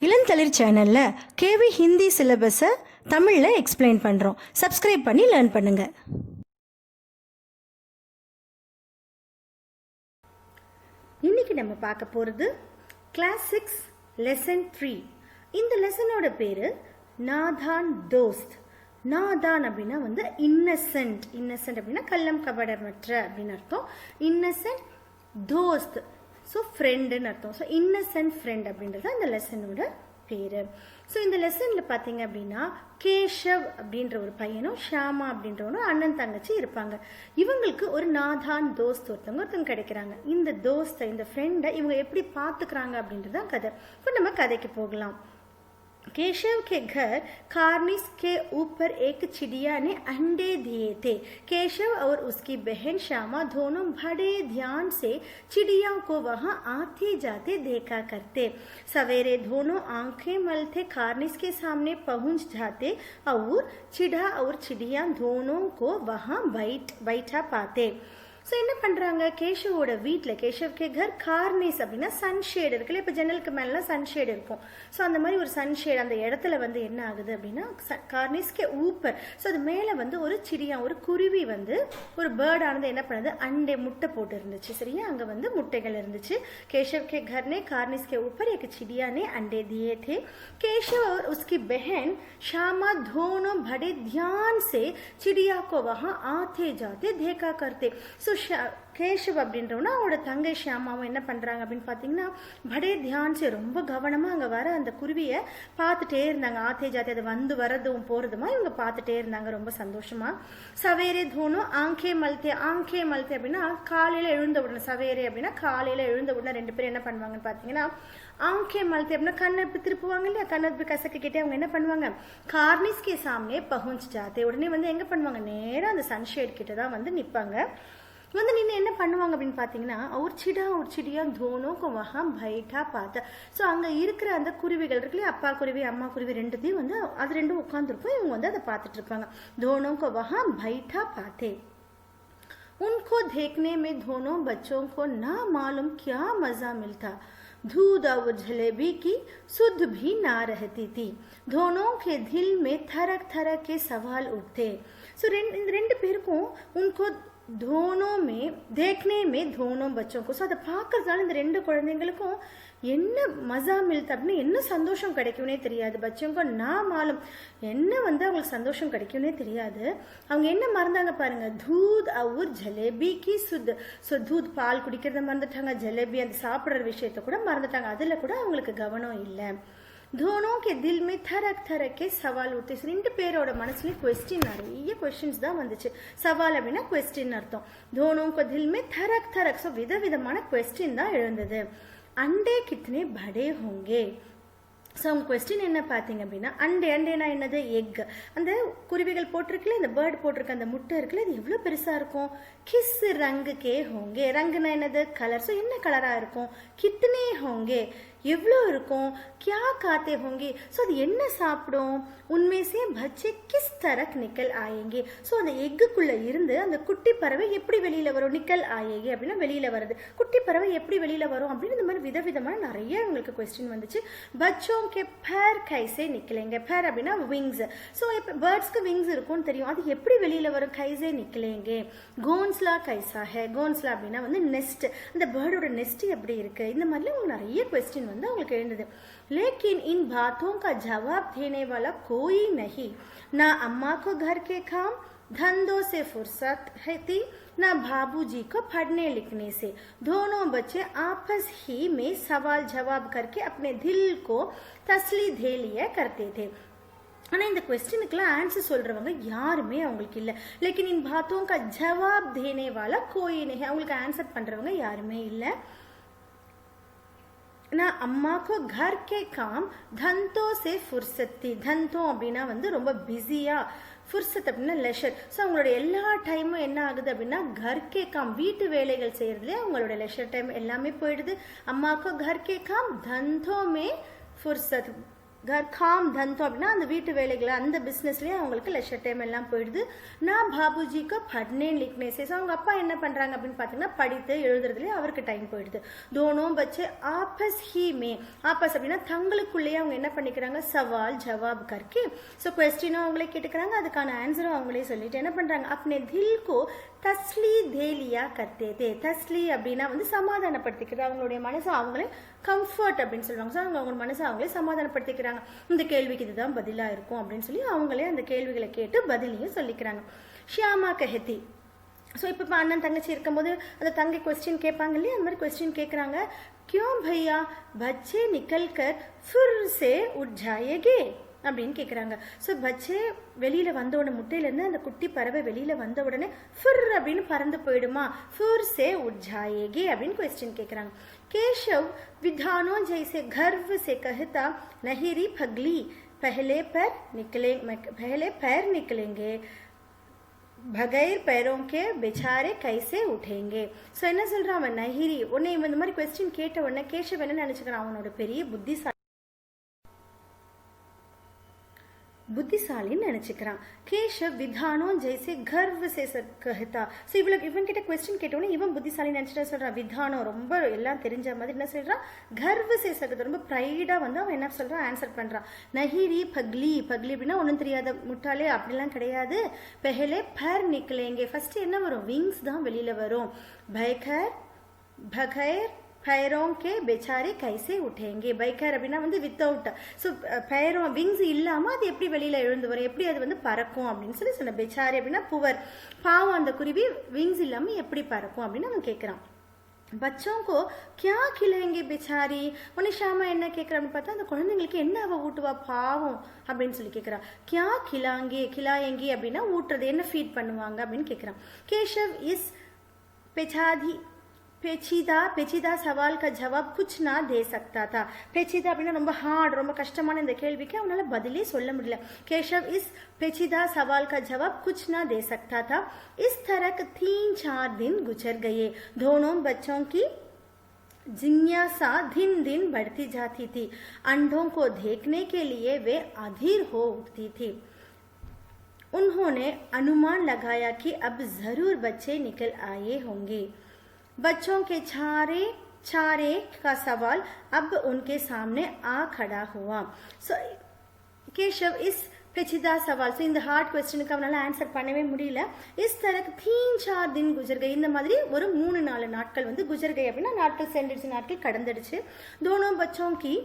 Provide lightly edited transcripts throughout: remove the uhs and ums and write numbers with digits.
இளந்தளிர் சேனலில் கேவி ஹிந்தி சிலபஸை தமிழில் எக்ஸ்பிளைன் பண்ணுறோம். சப்ஸ்கிரைப் பண்ணி லேர்ன் பண்ணுங்கள். இன்றைக்கி நம்ம பார்க்க போகிறது கிளாஸ் 6 லெசன் 3. இந்த லெசனோட பேர் நாதான் தோஸ்த். நாதான் அப்படின்னா வந்து இன்னசென்ட். இன்னசென்ட் அப்படின்னா கள்ளம் கபடமற்ற அப்படின்னு அர்த்தம். இன்னசென்ட் தோஸ்த், ஸோ ஃப்ரெண்டுன்னு அர்த்தம். ஸோ இன்னசென்ட் ஃப்ரெண்ட் அப்படின்றது அந்த லெசனோட பேர். ஸோ இந்த லெசனில் பார்த்தீங்க அப்படின்னா கேஷவ் அப்படின்ற ஒரு பையனும் ஷாமா அப்படின்றவனும் அண்ணன் தங்கச்சி இருப்பாங்க. இவங்களுக்கு ஒரு நாதான் தோஸ்த் ஒருத்தவங்க கிடைக்கிறாங்க. இந்த தோஸ்தை, இந்த ஃப்ரெண்டை இவங்க எப்படி பார்த்துக்கிறாங்க அப்படின்றதான் கதை. இப்போ நம்ம கதைக்கு போகலாம். केशव के घर कार्निस के ऊपर एक चिड़िया ने अंडे दिए थे. केशव और उसकी बहन श्यामा दोनों बड़े ध्यान से चिड़िया को वहां आते जाते देखा करते. सवेरे दोनों आंखें मलते कार्निस के सामने पहुंच जाते और चिड़ा और चिड़िया दोनों को वहां बैठा पाते. ஸோ என்ன பண்ணுறாங்க, கேஷவோட வீட்டில், கேஷவ் கே கர் கார்னிஸ் அப்படின்னா சன்ஷேடு இருக்குல்ல. இப்போ ஜன்னலுக்கு மேலாம் சன்ஷேடு இருக்கும். ஸோ அந்த மாதிரி ஒரு சன்ஷேடு அந்த இடத்துல வந்து என்ன ஆகுது அப்படின்னா கார்னிஸ்கே ஊப்பர். ஸோ அது மேலே வந்து ஒரு சிடியா, ஒரு குருவி வந்து, ஒரு பேர்டானது என்ன பண்ணுது, அண்டே முட்டை போட்டு இருந்துச்சு. சரியா, அங்கே வந்து முட்டைகள் இருந்துச்சு. கேஷவ் கே घर ने कार्निस के ऊपर एक चिड़िया ने अंडे दिए थे. केशव और उसकी बहन श्यामा दोनों बड़े ध्यान से चिड़िया को वहां आते जाते देखा करते. ஸோ கேஷவ் அப்படின்றவனா அவனோட தங்கை ஷியாமாவும் என்ன பண்ணுறாங்க அப்படின்னு பார்த்தீங்கன்னா படே தியான்ஸே, ரொம்ப கவனமாக அங்கே வர அந்த குருவியை பார்த்துட்டே இருந்தாங்க. ஆத்தே ஜாத்தி அது வந்து வரதும் போகிறதுமா இவங்க பார்த்துட்டே இருந்தாங்க ரொம்ப சந்தோஷமா. சவேரே தோணும் ஆங்கே மல்தே. ஆங்கே மல்தே அப்படின்னா காலையில் எழுந்த உடனே, சவேரே அப்படின்னா காலையில் எழுந்த உடனே ரெண்டு பேரும் என்ன பண்ணுவாங்கன்னு பார்த்தீங்கன்னா ஆங்கே மல்தே அப்படின்னா கண்ணை இப்படி திருப்புவாங்க இல்லையா, கண்ணை இப்படி கசக்கிட்டே அவங்க என்ன பண்ணுவாங்க, கார்னிஸ்கே சாமனே பகுஞ்ச் ஜாத்தே. உடனே வந்து எங்கே பண்ணுவாங்க, நேராக அந்த சன்ஷேட் கிட்ட தான் வந்து நிற்பாங்க. வந்து நின்று என்ன பண்ணுவாங்க அப்படின்னு பார்த்தீங்கன்னா ஒரு சிடியா தோனோக்கு வஹா பைட்டா பார்த்தா. ஸோ அங்கே இருக்கிற அந்த குருவிகள் இருக்குல்லையே, அப்பா குருவி அம்மா குருவி ரெண்டுத்தையும் வந்து அது ரெண்டும் உட்காந்துருப்போம். இவங்க வந்து அதை பார்த்துட்டு இருப்பாங்க. தோனோக்கு வஹா பைட்டா பார்த்தே. उनको देखने में दोनों बच्चों को ना मालूम क्या मजा मिलता. दूध और जलेबी की सुध भी ना रहती थी. दोनों के दिल में थरक थरक के सवाल उठते. सो ரெண்டு பேருக்கும் उनको दोनों में देखने में दोनों बच्चों को, ஸோ அதை பார்க்கறதுனால இந்த ரெண்டு குழந்தைங்களுக்கும் என்ன மசா மில்த் அப்படின்னு என்ன சந்தோஷம் கிடைக்கும்னே தெரியாது. பச்சவங்க நான் மாலும் என்ன வந்து அவங்களுக்கு சந்தோஷம் கிடைக்கும்னே தெரியாது. அவங்க என்ன மறந்தாங்க பாருங்க, தூத் அவுர் ஜலேபிக்கு சுத். ஸோ தூத் பால் குடிக்கிறத மறந்துட்டாங்க, ஜலேபி அந்த சாப்பிட்ற விஷயத்த கூட மறந்துட்டாங்க. அதில் கூட அவங்களுக்கு கவனம் இல்லை. दोनों के दिल में थरक थरक के सवाल उठते. ரெண்டு பேரோட மனசுலயும் क्वेश्चन, நிறைய क्वेश्चंस தான் வந்துச்சு. சவால் அப்படின்னா क्वेश्चन அர்த்தம். दोनों को दिल में थरक थरक, ஸோ விதவிதமான क्वेश्चन தான் எழுந்தது. अंडे कितने बड़े होंगे. ஸோ அவங்க கொஸ்டின் என்ன பார்த்தீங்க அப்படின்னா அண்டேனா என்னது, எக். அந்த குருவிகள் போட்டிருக்குல்ல, இந்த பேர்டு போட்டிருக்க அந்த முட்டை இருக்குல்ல, இது எவ்வளோ பெருசாக இருக்கும். கிஸ் ரங்கு கே ஹோங்கே. ரங்குனா என்னது, கலர். ஸோ என்ன கலராக இருக்கும். கித்தனே ஹோங்கே, எவ்வளோ இருக்கும். கியா காத்தே ஹோங்கே, ஸோ அது என்ன சாப்பிடும். உண்மைசே பச்சே கிஸ் தரக் நிக்கல் ஆயேங்கே. ஸோ அந்த எக்குக்குள்ளே இருந்து அந்த குட்டி பறவை எப்படி வெளியில் வரும், நிக்கல் ஆயேங்கே அப்படின்னா வெளியில் வருது. குட்டி பறவை எப்படி வெளியில் வரும் அப்படின்னு இந்த மாதிரி விதவிதமான நிறைய உங்களுக்கு கொஸ்டின் வந்துச்சு. பச்சோ के पैर कैसे निकलेंगे. पैर அப்படின்னா विंग्स. ஸோ இப்போ பேர்ட்ஸ்க்கு விங்ஸ் இருக்கும்னு தெரியும், அது எப்படி வெளியில் வரும். கைசே நிக்கலேங்கே. கோன்ஸ்லா கைசா ஹே. கோன்ஸ்லா அப்படின்னா வந்து நெஸ்ட், அந்த பேர்டோட நெஸ்ட் எப்படி இருக்கு. இந்த மாதிரிலாம் உங்களுக்கு நிறைய கொஸ்டின் வந்து அவங்களுக்கு எழுந்தது. लेकिन इन बातों का जवाब देने वाला कोई नहीं. ना अम्मा को घर के काम धंधों से फुर्सत थी, ना बाबूजी को पढ़ने लिखने से. दोनों बच्चे आपस ही में सवाल जवाब करके अपने दिल को तसली दे लिया करते थे. ஆனால் இந்த கொஸ்டினுக்குலாம் ஆன்சர் சொல்கிறவங்க யாருமே அவங்களுக்கு இல்லை. லேக்கின் இன் பாத்தோம் கா ஜவாப் தேனே வாலா கோய் நஹி, அவங்களுக்கு ஆன்சர் பண்ணுறவங்க யாருமே இல்லை. நான் அம்மாக்கோ கர் கே காம் தந்தோ சே ஃபுர்சத்தி. தந்தோ அப்படின்னா வந்து ரொம்ப பிஸியாக, ஃபுர்சத் அப்படின்னா லெஷர். ஸோ அவங்களோட எல்லா டைமும் என்ன ஆகுது அப்படின்னா கர் கே காம், வீட்டு வேலைகள் செய்கிறதுலே அவங்களோட லெஷர் டைம் எல்லாமே போயிடுது. அம்மாக்கோ கர் கே காம் தந்தோ மே ஃபுர்சத், கர் காம் தந்தோ அப்படின்னா அந்த வீட்டு வேலைகளை அந்த பிஸ்னஸ்லேயே அவங்களுக்கு லெஷர் டைம் எல்லாம் போயிடுது. நான் பாபுஜிக்கு பட்னே லிக்னே से அவங்க அப்பா என்ன பண்ணுறாங்க அப்படின்னு பார்த்தீங்கன்னா படித்து எழுதுறதுலேயே அவருக்கு டைம் போயிடுது. தோனோம் பச்சே ஆப்பஸ் ஹி மே, ஆப்பஸ் அப்படின்னா தங்களுக்குள்ளேயே அவங்க என்ன பண்ணிக்கிறாங்க சவால் ஜவாப் கர்க்கே. ஸோ கொஸ்டினும் அவங்களே கேட்டுக்கிறாங்க, அதுக்கான ஆன்சரும் அவங்களே சொல்லிட்டு என்ன பண்ணுறாங்க अपने दिल को தஸ்லி தேலியா கர்த்தே தே. தஸ்லி அப்படின்னா வந்து சமாதானப்படுத்திக்கிறது, அவங்களுடைய மனசை அவங்களே கம்ஃபர்ட் அப்படின்னு சொல்லுவாங்க. ஸோ அவங்க மனசை அவங்களே சமாதானப்படுத்திக்கிறாங்க, இந்த கேள்விக்கு இதுதான் பதிலாக இருக்கும் அப்படின்னு சொல்லி அவங்களே அந்த கேள்விகளை கேட்டு பதிலையும் சொல்லிக்கிறாங்க. ஷியாமா கஹெத்தி. ஸோ இப்போ அண்ணன் தங்கச்சி இருக்கும்போது அந்த தங்கை கொஸ்டின் கேட்பாங்க இல்லையா, அந்த மாதிரி கொஸ்டின் கேட்குறாங்க. क्यों भैया बच्चे निकल कर फिर से उठ जाएंगे அப்படின்னு கேட்குறாங்க. ஸோ பச்சே வெளியில் வந்த உடனே முட்டையிலேருந்து அந்த குட்டி பறவை வெளியில் வந்த உடனே ஃபிர் அப்படின்னு பறந்து போயிடுமா, ஃபிர் சே உட் ஜாயேகே அப்படின்னு கொஸ்டின் கேட்குறாங்க. கேஷவ் विधानों जैसे गर्व से कहता नहीं री फगली पहले पैर निकलेंगे பகைர் பேரோங்கே பெச்சாரே கைசே உठेंगे. ஸோ என்ன சொல்கிறான் அவன் நஹிரி. உடனே இவன் இந்த மாதிரி கொஸ்டின் கேட்ட உடனே கேஷவ் என்ன நினச்சிக்கிறான், அவனோட பெரிய புத்திசாலின்னு நினச்சிக்கிறான். கேஷவ் விதானோம் ஜெய்சே கர்வ் சே கஹ்தா. ஸோ இவன் கிட்ட கொஸ்டின் கேட்டோன்னே இவன் புத்திசாலி நினச்சிட்டு சொல்கிறான். விதானம் ரொம்ப எல்லாம் தெரிஞ்ச மாதிரி என்ன சொல்கிறான், கர்வ் சே சகத் ரொம்ப ப்ரைடாக வந்து அவன் என்ன சொல்கிறான் ஆன்சர் பண்ணுறான். நஹிரி பக்லி, பக்லி அப்படின்னா ஒன்றும் தெரியாத முட்டாளே அப்படிலாம் கிடையாது. பெஹலே பர் நிக்கலேங்கே, ஃபர்ஸ்ட் என்ன வரும் விங்ஸ் தான் வெளியில் வரும். பைகர் பகைர் पैरों के बेचारे कैसे उठेंगे. பைக்கர் அப்படின்னா வந்து வித்தவுட். ஸோ पैरों விங்ஸ் இல்லாமல் அது எப்படி வெளியில் எழுந்து வரும், எப்படி அது வந்து பறக்கும் அப்படின்னு சொல்லி சொன்ன. பெச்சாரி அப்படின்னா புவர், பாவம் அந்த குருவி விங்ஸ் இல்லாமல் எப்படி பறக்கும் அப்படின்னு அவன் கேட்குறான். बच्चों को क्या खिलाएंगे बेचारी. உடனே ஷாமா என்ன கேட்குறான்னு பார்த்தா அந்த குழந்தைங்களுக்கு என்ன அவள் ஊட்டுவா பாவம் அப்படின்னு சொல்லி கேட்குறா. கியா கிலாயங்கி அப்படின்னா ஊட்டுறது, என்ன ஃபீட் பண்ணுவாங்க அப்படின்னு கேட்குறான். கேஷவ் இஸ் पेचीदा सवाल का जवाब कुछ ना दे सकता था. पेचीदा அப்படின்னா ரொம்ப ஹார்ட், ரொம்ப கஷ்டமான இந்த கேள்விக்கு அவனால பதிலே சொல்ல முடியல. केशव इस पेचीदा सवाल का जवाब कुछ ना दे सकता था. इस तरह 3-4 दिन गुजर गए. दोनों बच्चों की जिज्ञासा दिन दिन बढ़ती जाती थी. अंडों को देखने के लिए वे अधीर हो उठती थी. उन्होंने अनुमान लगाया कि अब जरूर बच्चे निकल आए होंगे. बच्चों के चारे का सवाल अब उनके सामने आ खड़ा हुआ. सो केशव इस पेचीदा सवाल, ஸோ இந்த ஹார்ட் கொஸ்டினுக்கு அவனால் ஆன்சர் பண்ணவே முடியல. இஸ் தரக்கு 3-4 दिन गुजर गए. இந்த மாதிரி ஒரு 3-4 நாட்கள் வந்து குஜர் கை அப்படின்னா நாட்கள் சென்றுடுச்சு, நாட்கள் கடந்துடுச்சு. दोनों बच्चों की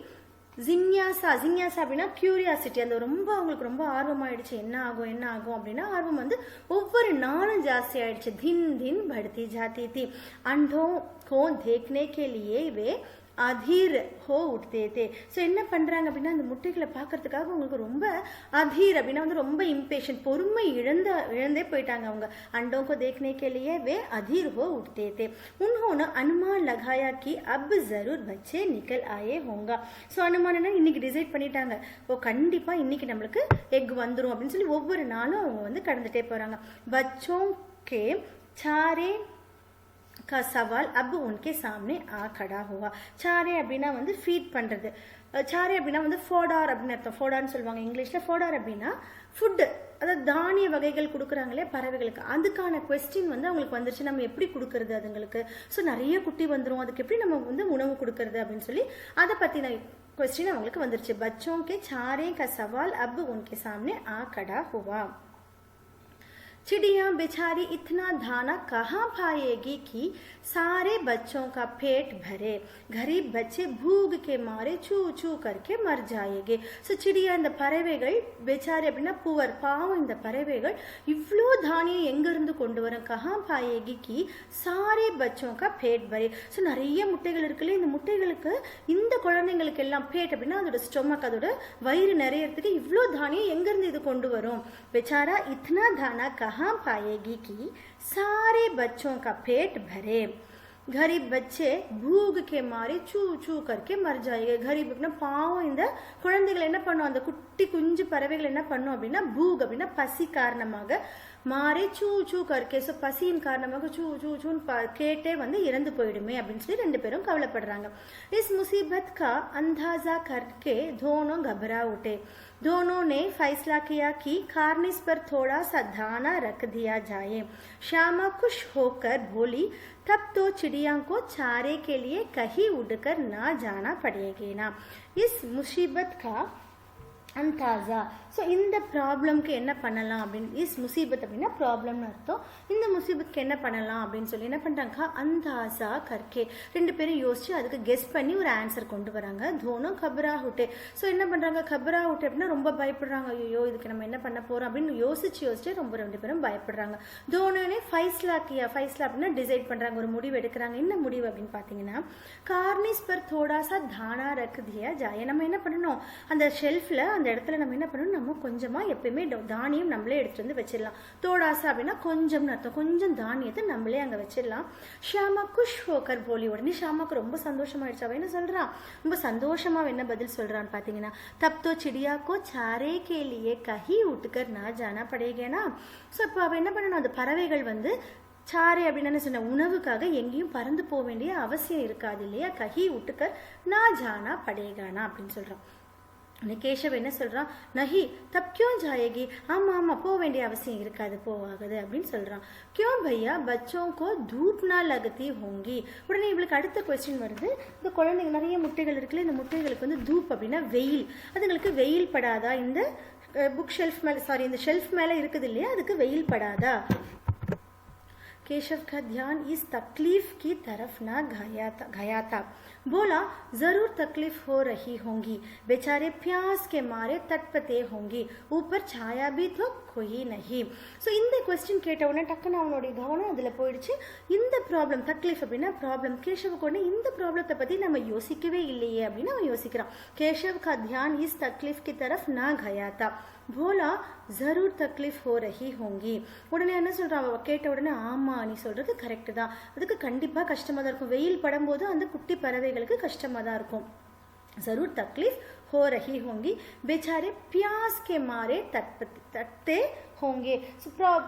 ஜிஞ்ஞாசா அப்படின்னா கியூரியாசிட்டி, அந்த ரொம்ப அவங்களுக்கு ரொம்ப ஆர்வமாயிடுச்சு, என்ன ஆகும் அப்படின்னா ஆர்வம் வந்து ஒவ்வொரு நாளும் ஜாஸ்தி ஆயிடுச்சு. தின் தின் படுத்தி ஜாத்தி தி. अंडों को देखने के लिए वे அதீர் ஹோ உட்தே தே. ஸோ என்ன பண்ணுறாங்க அப்படின்னா அந்த முட்டைகளை பார்க்கறதுக்காக அவங்களுக்கு ரொம்ப அதீர் அப்படின்னா வந்து ரொம்ப இம்பேஷன், பொறுமை இழந்தே போயிட்டாங்க அவங்க. अंडों को देखने के लिए वे अधीर हो उठते थे. उन्होंने अनुमान लगाया कि अब जरूर बच्चे निकल आए होंगे. ஸோ அனுமானம்னா இன்னைக்கு டிசைட் பண்ணிட்டாங்க, ஓ கண்டிப்பாக இன்னைக்கு நம்மளுக்கு எக் வந்துடும் அப்படின்னு சொல்லி ஒவ்வொரு நாளும் அவங்க வந்து கடந்துட்டே போகிறாங்க. बच्चों के चारे का सवाल अब उनके सामने आ खड़ा हुआ. சாரே அப்படின்னா வந்து ஃபீட் பண்ணுறது. சாரே அப்படின்னா வந்து ஃபோடார் அப்படின்னு அர்த்தம். ஃபோடார்னு சொல்லுவாங்க இங்கிலீஷில். ஃபோடார் அப்படின்னா ஃபுட்டு, அதாவது தானிய வகைகள் கொடுக்குறாங்களே பறவைகளுக்கு, அதுக்கான கொஸ்டின் வந்து அவங்களுக்கு வந்துருச்சு. நம்ம எப்படி கொடுக்கறது அதுங்களுக்கு, ஸோ நிறைய குட்டி வந்துடும், அதுக்கு எப்படி நம்ம வந்து உணவு கொடுக்கறது அப்படின்னு சொல்லி அதை பற்றின கொஸ்டின் அவங்களுக்கு வந்துருச்சு. बच्चों के चारे का सवाल अब उनके सामने आ खड़ा हुआ. चिड़िया बेचारी इतना दाना कहाँ पाएगी कि सारे बच्चों का पेट भरे. गरीब बच्चे भूख के मारे चू चू करके मर जाएंगे. ஸோ சிடியா இந்த பறவைகள், बेचारी அப்படின்னா புவர், பாவம் இந்த பறவைகள் இவ்வளோ தானியம் எங்கேருந்து கொண்டு வரும். கஹா பாயேகி கி சாரே பச்சோं का पेट भरे. ஸோ நிறைய முட்டைகள் இருக்குல்ல, இந்த முட்டைகளுக்கு இந்த குழந்தைங்களுக்கு எல்லாம் பேட் அப்படின்னா அதோட ஸ்டொமக், அதோட வயிறு நிறையறதுக்கு இவ்வளோ தானியம் எங்கேருந்து இது கொண்டு வரும். बेचारा इतना दाना कहाँ पाएगी कि सारे बच्चों का पेट भरे. गरीब बच्चे भूख के मारे चू चू करके मर जाएंगे. गरीब அப்படின்னா பாவம் இந்த குழந்தைகள் என்ன பண்ணும், அந்த குட்டி குஞ்சு பறவைகள் என்ன பண்ணும் அப்படின்னா பூக் அப்படின்னா பசி காரணமாக மாறே சூ சூ கற்கே. ஸோ பசியின் காரணமாக சூ சூ சூன்னு கேட்டே வந்து இறந்து போயிடுமே அப்படின்னு சொல்லி ரெண்டு பேரும் கவலைப்படுறாங்க. இஸ் முசீபத் கா அந்தாஜா கர்கே दोनों घबरा उठे. दोनों ने फैसला किया कि कार्निस पर थोड़ा सा दाना रख दिया जाए. श्यामा खुश होकर बोली, तब तो चिड़िया को चारे के लिए कहीं उड़कर ना जाना पड़ेगा ना. इस मुसीबत का अंदाजा. ஸோ இந்த ப்ராப்ளம்க்கு என்ன பண்ணலாம் அப்படின்னு, இஸ் முசீபத் அப்படின்னா ப்ராப்ளம்னு அர்த்தம். இந்த முசீபத்துக்கு என்ன பண்ணலாம் அப்படின்னு சொல்லி என்ன பண்ணுறாங்க, அந்தாசா கர்கே. ரெண்டு பேரும் யோசிச்சு அதுக்கு கெஸ் பண்ணி ஒரு ஆன்சர் கொண்டு வராங்க. தோனோ கபரா ஹுட்டே. ஸோ என்ன பண்ணுறாங்க, கபரா ஹுட்டே அப்படின்னா ரொம்ப பயப்படுறாங்க. ஐயோ இதுக்கு நம்ம என்ன பண்ண போகிறோம் அப்படின்னு யோசிச்சு ரொம்ப ரெண்டு பேரும் பயப்படுறாங்க. தோனோனே ஃபைஸ்லா கியா. ஃபைஸ்லா அப்படின்னா டிசைட் பண்ணுறாங்க, ஒரு முடிவு எடுக்கிறாங்க. என்ன முடிவு அப்படின்னு பார்த்தீங்கன்னா, கார்னிஸ் பர் தோடாசா தானா ரக் தியா ஜாயே. நம்ம என்ன பண்ணணும், அந்த ஷெல்ஃபில் அந்த இடத்துல நம்ம என்ன பண்ணணும், நம்ம கொஞ்சமாக எப்பயுமே தானியம் நம்மளே எடுத்துட்டு வந்து வச்சிடலாம். தோடாசா அப்படின்னா கொஞ்சம்னு அர்த்தம். கொஞ்சம் தானியத்தை நம்மளே அங்கே வச்சிடலாம். ஷியாமா குஷ் ஹோக்கர் போலி. உடனே ஷியாமாக்கு ரொம்ப சந்தோஷமாயிடுச்சு. அவன் என்ன சொல்றான், ரொம்ப சந்தோஷமா என்ன பதில் சொல்றான்னு பார்த்தீங்கன்னா, தப் தோ சிடியா கோ சாரே கே லியே கஹி உட்கர் நா ஜானா படேகேனா. ஸோ இப்போ அவன் என்ன பண்ணணும், அந்த பறவைகள் வந்து சாரை அப்படின்னு சொன்ன உணவுக்காக எங்கேயும் பறந்து போக வேண்டிய அவசியம் இருக்காது இல்லையா. கஹி உட்கர் நா ஜானா படேகானா அப்படின்னு சொல்றான். கேஷவ் என்ன சொல்றான், நஹி தப் கியூ ஜாயேகி. ஆமா ஆமா போக வேண்டிய அவசியம் இருக்காது, போவாகுது அப்படின்னு சொல்றான். கியூ பையா பச்சோ கோ தூப் நா லகதி ஹோங்கி. உடனே இவளுக்கு அடுத்த கொஸ்டின் வருது, இந்த குழந்தைங்க நிறைய முட்டைகள் இருக்குல்ல, இந்த முட்டைகளுக்கு வந்து தூப் அப்படின்னா வெயில், அதுங்களுக்கு வெயில் படாதா, இந்த புக் ஷெல்ஃப் மேலே சாரி இந்த ஷெல்ஃப் மேலே இருக்குது இல்லையா, அதுக்கு வெயில் படாதா. केशव का ध्यान इस तकलीफ की तरफ न गया था. बोला, जरूर तकलीफ हो रही होंगी, बेचारे प्यास के मारे तटपते होंगी, ऊपर छाया भी तो कोई नहीं. ஸோ இந்த கொஸ்டின் கேட்ட உடனே டக்குன்னு அவனுடைய கவனம் அதில் போயிடுச்சு. இந்த ப்ராப்ளம் தக்லீஃப் அப்படின்னா ப்ராப்ளம். கேஷவுக்கு உடனே இந்த ப்ராப்ளத்தை பற்றி நம்ம யோசிக்கவே இல்லையே அப்படின்னு அவன் யோசிக்கிறான். கேஷவ் கா தியான் இஸ் தக்லீஃப் கி தரஃப் நா கயா தா. போலா ஜரூர் தக்லீஃப் ஹோ ரஹி ஹோங்கி. உடனே என்ன சொல்றான், கேட்ட உடனே ஆமா நீ சொல்றது கரெக்டு தான், அதுக்கு கண்டிப்பாக கஷ்டமாக தான் இருக்கும். வெயில் படும்போது அந்த குட்டி பறவைகளுக்கு கஷ்டமாக தான் இருக்கும். ஜரூர் தக்லீஃப் हो रही होंगी, बेचारे प्यास के मारे तटते होंगे.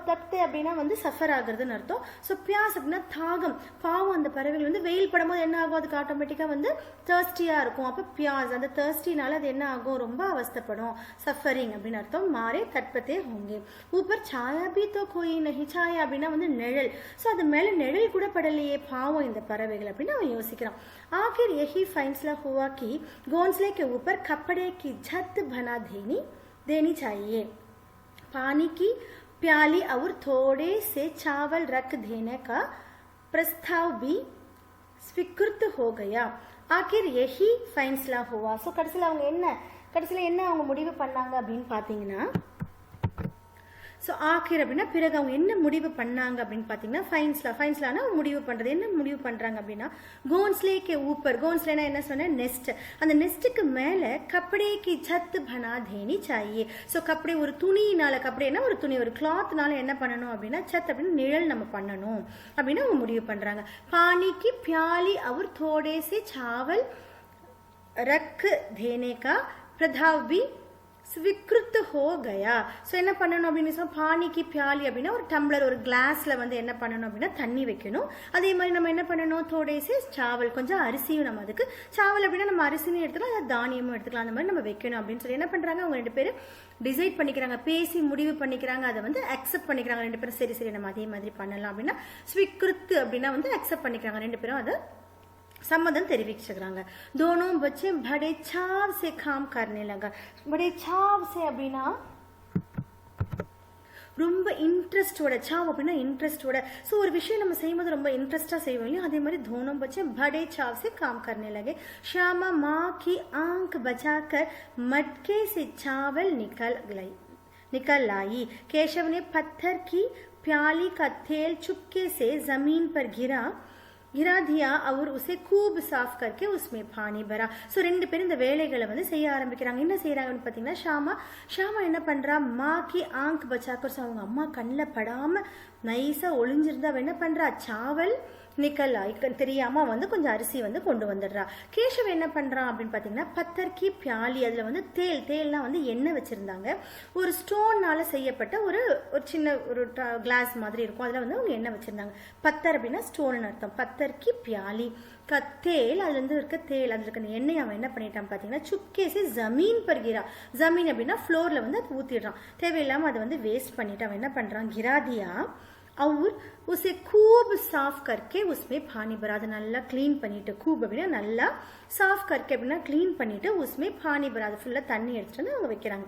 தப்தே அப்படின்னா வந்து சஃபர் ஆகுறதுன்னு அர்த்தம். ஸோ பியாஸ் அப்படின்னா தாகம். பாவம் அந்த பறவைகள் வந்து வெயில் படும்போது என்ன ஆகும், அதுக்கு ஆட்டோமேட்டிக்காக வந்து தேர்ஸ்டியாக இருக்கும். அப்போ பியாஸ் அந்த தேர்ஸ்டினால அது என்ன ஆகும், ரொம்ப அவஸ்தப்படும், சஃபரிங் அப்படின்னு அர்த்தம். மாறே தட்பத்தே ஹோங்கே. ஊப்பர் சாயா பி தோ கோயி நஹி. சாயா அப்படின்னா வந்து நிழல். ஸோ அது மேலே நிழல் கூட படலையே பாவம் இந்த பறவைகள் அப்படின்னு அவன் யோசிக்கிறான். आखिर यही फैसला हुआ कि घोंसले के ऊपर कपड़े की छत बना देनी चाहिए. पानी की प्याली और थोड़े से चावल रख देने का प्रस्ताव भी स्वीकृत हो गया. आखिर यही फैसला हुआ. ஸோ கடைசியில் என்ன அவங்க முடிவு பண்ணாங்க அப்படின்னு பார்த்தீங்கன்னா, ஸோ ஆக்கிர் அப்படின்னா பிறகு அவங்க என்ன முடிவு பண்ணாங்க அப்படின்னு பார்த்தீங்கன்னா, ஃபைன்ஸ்லானா முடிவு பண்ணுறது. என்ன முடிவு பண்ணுறாங்க அப்படின்னா, கோன்ஸ்லேக்கு ஊப்பர். கோன்ஸ்லேனா என்ன சொன்னேன், நெஸ்ட். அந்த நெஸ்ட்டுக்கு மேலே கப்படேக்கு சத்து பனா தேனி சாயே. ஸோ கப்படே ஒரு துணியினால, கப்படேனா ஒரு துணி, ஒரு கிளாத்னால என்ன பண்ணணும் அப்படின்னா, சத் அப்படின்னு நிழல் நம்ம பண்ணணும் அப்படின்னு அவங்க முடிவு பண்ணுறாங்க. பானிக்கு பியாலி அவர் தோடே சே சாவல் ரக் தேனே கா பிரதாவ் பி ஸ்விக்ருத் ஹோ கயா. ஸோ என்ன பண்ணணும் அப்படின்னு சொன்னால், பானிக்கு பியாலி அப்படின்னா ஒரு டம்ளர், ஒரு கிளாஸில் வந்து என்ன பண்ணணும் அப்படின்னா தண்ணி வைக்கணும். அதே மாதிரி நம்ம என்ன பண்ணணும், தோடேசி சாவல், கொஞ்சம் அரிசியும் நம்ம அதுக்கு, சாவல் அப்படின்னா நம்ம அரிசியும் எடுத்துக்கலாம், அது தானியமும் எடுத்துக்கலாம், அந்த மாதிரி நம்ம வைக்கணும் அப்படின்னு சொல்லி என்ன பண்ணுறாங்க, அவங்க ரெண்டு பேரும் டிசைட் பண்ணிக்கிறாங்க, பேசி முடிவு பண்ணிக்கிறாங்க, அதை வந்து அக்செப்ட் பண்ணிக்கிறாங்க ரெண்டு பேரும். சரி நம்ம அதே மாதிரி பண்ணலாம் அப்படின்னா, ஸ்விக்ருத் அப்படின்னா வந்து அக்செப்ட் பண்ணிக்கிறாங்க ரெண்டு பேரும், அதை सम्मतन தெரிவிச்சுக்கிறாங்க. दोनों बच्चे बड़े चाव से काम करने लगा. बड़े चाव से அப்படின்னா ரொம்ப இன்ட்ரெஸ்டோட, சாவ் அப்படின்னா இன்ட்ரெஸ்டோட. ஸோ ஒரு விஷயம் நம்ம செய்யும்போது ரொம்ப இன்ட்ரெஸ்டாக செய்வோம் இல்லையா, அதே மாதிரி दोनों बच्चे बड़े चाव से काम करने लगे. श्यामा माँ की आंख बचाकर मटके से चावल निकल लाई. केशव ने पत्थर की प्याली का तेल चुपके से जमीन पर गिरा दिया और उसे खूब साफ करके उसमें पानी भरा. ஸோ ரெண்டு பேரும் இந்த வேலைகளை வந்து செய்ய ஆரம்பிக்கிறாங்க. என்ன செய்யறாங்கன்னு பார்த்தீங்கன்னா, ஷாமா என்ன பண்றா, மாக்கி ஆங்க் பச்சாக்கர். ஸோ அவங்க அம்மா கண்ணில் படாம நைஸா ஒளிஞ்சிருந்தா அவ என்ன பண்றா, சாவல் நிக்கல் आई தெரியாம வந்து கொஞ்சம் அரிசி வந்து கொண்டு வந்துடுறா. கேஷவ் என்ன பண்றான் அப்படின்னு பாத்தீங்கன்னா பத்தர் கி பியாலி, அதுல வந்து தேல்னா வந்து எண்ணெய் வச்சிருந்தாங்க. ஒரு ஸ்டோன்னால செய்யப்பட்ட ஒரு சின்ன ஒரு கிளாஸ் மாதிரி இருக்கும், அதுல வந்து அவங்க எண்ணெய் வச்சிருந்தாங்க. பத்தர் அப்படின்னா ஸ்டோன் அர்த்தம். பத்தர் கி பியாலி தேல், அதுல இருந்து இருக்க தேல், அதுல இருக்க எண்ணெய் அவன் என்ன பண்ணிட்டான் பாத்தீங்கன்னா சுப்கே से जमीन पर गिरा. जमीन அப்படின்னா फ्लोरல வந்து அது ஊத்திடுறான். தேவையில்லாம அதை வந்து வேஸ்ட் பண்ணிட்டு அவன் என்ன பண்றான், गिरा दिया और उसे खूब साफ करके उसमें पानी भरा. அதை நல்லா க்ளீன் பண்ணிட்டு, खूब அப்படின்னா நல்லா, साफ करके அப்படின்னா க்ளீன் பண்ணிட்டு उसमें पानी भरा, அது ஃபுல்லா தண்ணி எடுத்துட்டு வந்து அவங்க வைக்கிறாங்க.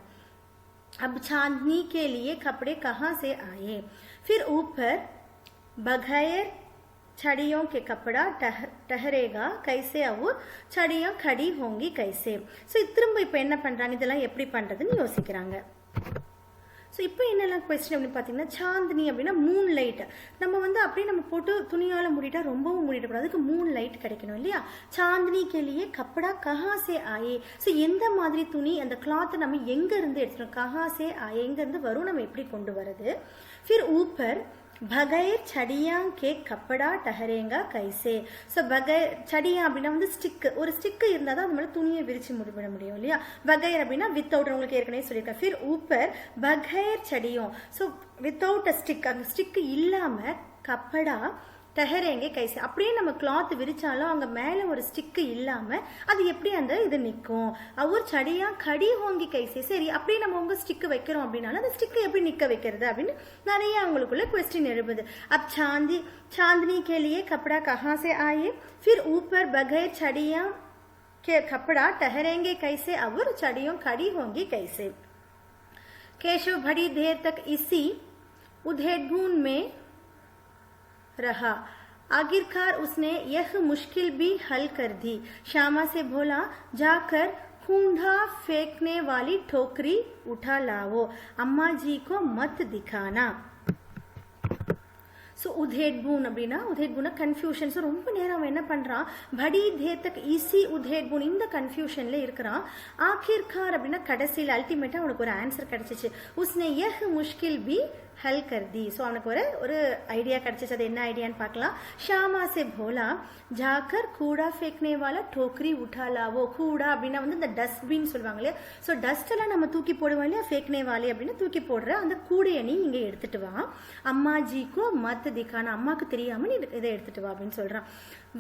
अब चांदनी के लिए कपड़े कहाँ से आए? फिर ऊपर बगैर छड़ियों के कपड़ा ठहरेगा कैसे, और छड़ियां खड़ी होंगी कैसे. ஸோ திரும்ப இப்போ என்ன பண்ணுறாங்க, இதெல்லாம் எப்படி பண்ணுறதுன்னு யோசிக்கிறாங்க. ஸோ இப்போ என்னெல்லாம் கொஸ்டின் அப்படின்னு பார்த்தீங்கன்னா, சாந்தினி அப்படின்னா மூன் லைட். நம்ம வந்து அப்படியே நம்ம போட்டு துணியால் மூடிட்டா ரொம்பவும் மூடிடக்கூடாது, அதுக்கு மூன் லைட் கிடைக்கணும் இல்லையா. சாந்தினி கேலியே கப்படா கஹாசே ஆயே. ஸோ எந்த மாதிரி துணி, அந்த கிளாத்தை நம்ம எங்கேருந்து எடுத்துட்டோம், கஹாசே ஆயே எங்கேருந்து வரும், நம்ம எப்படி கொண்டு வர்றது. ஃபிர் ஊப்பர் बगैर छड़ियां के कपड़ा ठहरेगा कैसे. ஸோ பகைர் சடியா அப்படின்னா வந்து ஸ்டிக்கு, ஒரு ஸ்டிக்கு இருந்தால் தான் அது மேலே துணியை விரிச்சு முடிவிட முடியும் இல்லையா. பகைர் அப்படின்னா வித்தவுட், உங்களுக்கு ஏற்கனவே சொல்லியிருக்கேன். ஃபிர் ஊப்பர் பகைர் சடியும், ஸோ வித்தவுட் அ ஸ்டிக், அந்த ஸ்டிக்கு இல்லாமல் கப்படா டஹரேங்கே கைசி, அப்படியே நம்ம கிளாத் விரிச்சாலும் அங்கே மேலே ஒரு ஸ்டிக்கு இல்லாமல் அது எப்படி அந்த இது நிற்கும். அவர் சடியா கடி ஹோங்கி கைசி. சரி, அப்படியே நம்ம உங்கள் ஸ்டிக்கு வைக்கிறோம் அப்படின்னாலும் அந்த ஸ்டிக்கு எப்படி நிற்க வைக்கிறது அப்படின்னு நிறைய அவங்களுக்குள்ள क्वेश्चन எழுப்புது. अब चांदनी के लिए कपड़ा कहाँ से आए, फिर ऊपर बगैर छड़ियाँ के कपड़ा ठहरेंगे कैसे, और छड़ियों खड़ी होंगी कैसे. केशव बड़ी देर तक इसी उधेड़बुन में रहा. आखिरकार उसने यह मुश्किल भी हल कर दी. श्यामा से बोला, जाकर कूड़ा फेंकने वाली टोकरी उठा लाओ, अम्मा जी को मत दिखाना. ஸோ உதேட்பூன் அப்படின்னா, உதேட்பூனா கன்ஃபியூஷன். ஸோ ரொம்ப நேரம் அவன் என்ன பண்ணுறான், படி தேத்தக் ஈஸி உதேட்பூன் இந்த கன்ஃபியூஷனில் இருக்கிறான். ஆகிர்கார் அப்படின்னா கடைசியில், அல்டிமேட்டாக அவனுக்கு ஒரு ஆன்சர் கிடச்சிச்சு. உஸ்னே யஹ் முஷ்கில் பி ஹல் கர்தி. ஸோ அவனுக்கு ஒரு ஐடியா கிடச்சிச்சு. அது என்ன ஐடியான்னு பார்க்கலாம். ஷாமா சே போலா ஜாக்கர் கூடா ஃபேக்னே வாலா டோக்கரி உठा लावो. கூடா அப்படின்னா வந்து இந்த டஸ்ட்பின் சொல்லுவாங்க இல்லையா. ஸோ டஸ்ட்டெல்லாம் நம்ம தூக்கி போடுவோம் இல்லையா, ஃபேக்னே வாலே அப்படின்னு தூக்கி போடுற அந்த கூடையை நீ இங்கே எடுத்துட்டு வா. அம்மா ஜிக்கோ மத் திக்கான, அம்மாவுக்கு தெரியாம நீ இதை எடுத்துட்டு வா அப்படின்னு சொல்றான்.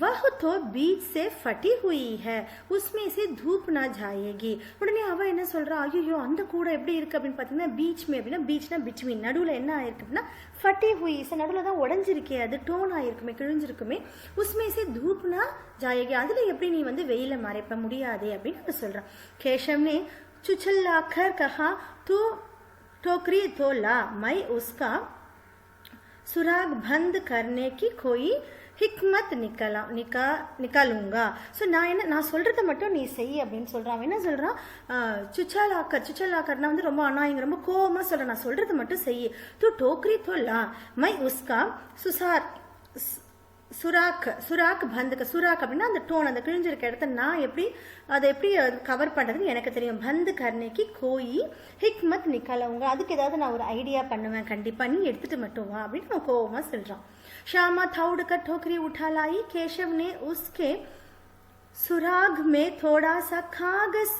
वह तो बीच से फटी हुई है, उसमें से धूप ना जाएगी. உடனே அவ என்ன சொல்றா, ஐயோ அந்த கூடை எப்படி இருக்கு அப்படின்னு பார்த்தீங்கன்னா, பீச் மே அப்படின்னா பீச்னா பிட்வீன், நடுவில் என்ன ஆயிருக்கு அப்படின்னா ஃபட்டி ஹுய். நடுவில் தான் உடஞ்சிருக்கே, அது டோன் ஆயிருக்குமே, கிழிஞ்சிருக்குமே. உஸ்மே சே தூப்னா ஜாயகி, அதுல எப்படி நீ வந்து வெயில மறைப்ப முடியாதே அப்படின்னு அவ சொல்றான். கேஷவ்னே சுச்சல்லாக்கர் கஹா தூ टोकरी तो ला, मैं उसका सुराग बंद करने की कोई ஹிக்மத் நிக்காலுங்கா. ஸோ நான் சொல்கிறத மட்டும் நீ செய் அப்படின்னு சொல்கிறான். அவன் என்ன சொல்கிறான், சுச்சலாக்கர்னா வந்து ரொம்ப அனாயிங்க, ரொம்ப கோவமாக சொல்கிறேன், நான் சொல்கிறத மட்டும் செய். தூ டோக்ரி தோல்லா மை உஸ்கா சுராக் பந்துக்கு. சுராக் அப்படின்னா அந்த டோன், அந்த கிழிஞ்சிருக்க இடத்த நான் அதை எப்படி கவர் பண்ணுறதுன்னு எனக்கு தெரியும். பந்து கர்ணைக்கு கோயி ஹிக்மத் நிக்காலுங்க, அதுக்கு ஏதாவது நான் ஒரு ஐடியா பண்ணுவேன் கண்டிப்பாக, நீ எடுத்துகிட்டு மட்டும் வா அப்படின்னு அவன் கோவமாக சொல்கிறான். श्यामा दौड़ कर टोकरी उठा लाई. केशव ने उसके सुराग में थोड़ा सा कागज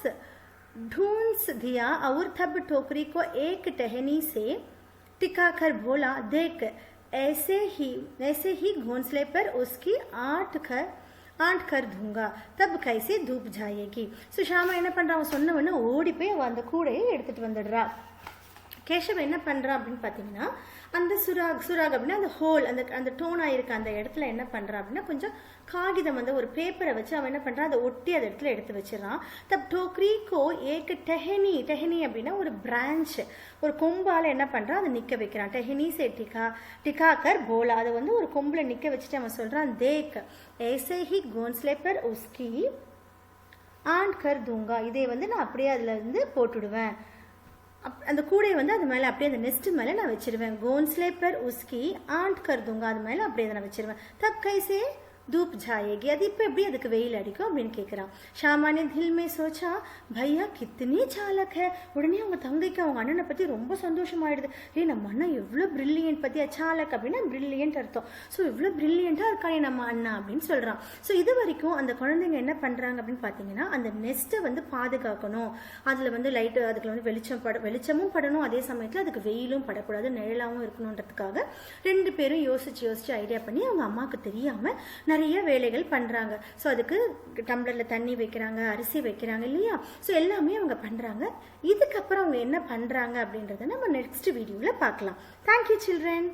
ढूंढ दिया और तब टोकरी को एक टहनी से टिकाकर बोला, देख ऐसे ही घोंसले पर उसकी आंट कर दूंगा, तब कैसे धूप जाएगी. ஸோ ஷாமா என்ன பண்ணுறான், அவன் சொன்ன உடனே ஓடி போய் அவன் அந்த கூடையை எடுத்துட்டு வந்துடுறா. கேஷவ் என்ன பண்ணுறான் அப்படின்னு பார்த்தீங்கன்னா, அந்த சுராக் அப்படின்னா அந்த ஹோல், அந்த டோன் ஆயிருக்க அந்த இடத்துல என்ன பண்ணுறான் அப்படின்னா கொஞ்சம் காகிதம் வந்து ஒரு பேப்பரை வச்சு அவன் என்ன பண்ணுறான், அதை ஒட்டி அந்த இடத்துல எடுத்து வச்சிடறான். தப் டோக்ரி கோ ஏக் டெஹனி அப்படின்னா ஒரு பிரான்ச், ஒரு கொம்பால் என்ன பண்ணுறான், அதை நிற்க வைக்கிறான். டெஹனி சே டிகாக்கர் போலா, அதை வந்து ஒரு கொம்பில் நிற்க வச்சுட்டு அவன் சொல்கிறான், தேக் ஏசே ஹி கோன்ஸ்லே பர் உஸ்கி ஆண்ட் கர் தூங்கா, இதை வந்து நான் அப்படியே அதில் வந்து போட்டுடுவேன். அந்த கூடையை வந்து அது மேலே அப்படியே அந்த நெஸ்ட் மேலே நான் வச்சிருவேன். கோன்ஸ்லே பர் உஸ்கி ஆண்ட் கர் தூங்கா, அது மேலே அப்படியே நான் வச்சிருவேன். தப் கைசே धूप जाएगी. அது இப்போ எப்படி அதுக்கு வெயில் அடிக்கும் அப்படின்னு கேட்குறான். ஷாமானே தில் மே சோச்சா பையா கித்தனி சாலக் ஹே. உடனே அவங்க தங்கைக்கு அவங்க அண்ணனை பற்றி ரொம்ப சந்தோஷமாயிடுது. நம்ம அண்ணன் எவ்வளோ பிரில்லியன்ட் பற்றியா. சாலக் அப்படின்னா பிரில்லியன்ட் அர்த்தம். ஸோ எவ்வளோ பிரில்லியண்ட்டாக இருக்கானே நம்ம அண்ணா அப்படின்னு சொல்கிறான். ஸோ இது வரைக்கும் அந்த குழந்தைங்க என்ன பண்ணுறாங்க அப்படின்னு பார்த்தீங்கன்னா அந்த நெஸ்ட்டை வந்து பாதுகாக்கணும். அதில் வந்து லைட்டு அதுக்கு வந்து வெளிச்சமும் படணும், அதே சமயத்தில் அதுக்கு வெயிலும் படக்கூடாது, நிழலாகவும் இருக்கணுன்றதுக்காக 2 பேரும் யோசிச்சு ஐடியா பண்ணி அவங்க அம்மாவுக்கு தெரியாமல் நிறைய வேலைகள் பண்ணுறாங்க. ஸோ அதுக்கு டம்ளரில் தண்ணி வைக்கிறாங்க, அரிசி வைக்கிறாங்க இல்லையா. ஸோ எல்லாமே அவங்க பண்ணுறாங்க. இதுக்கப்புறம் அவங்க என்ன பண்ணுறாங்க அப்படின்றத நம்ம நெக்ஸ்ட் வீடியோவில் பார்க்கலாம். Thank you children.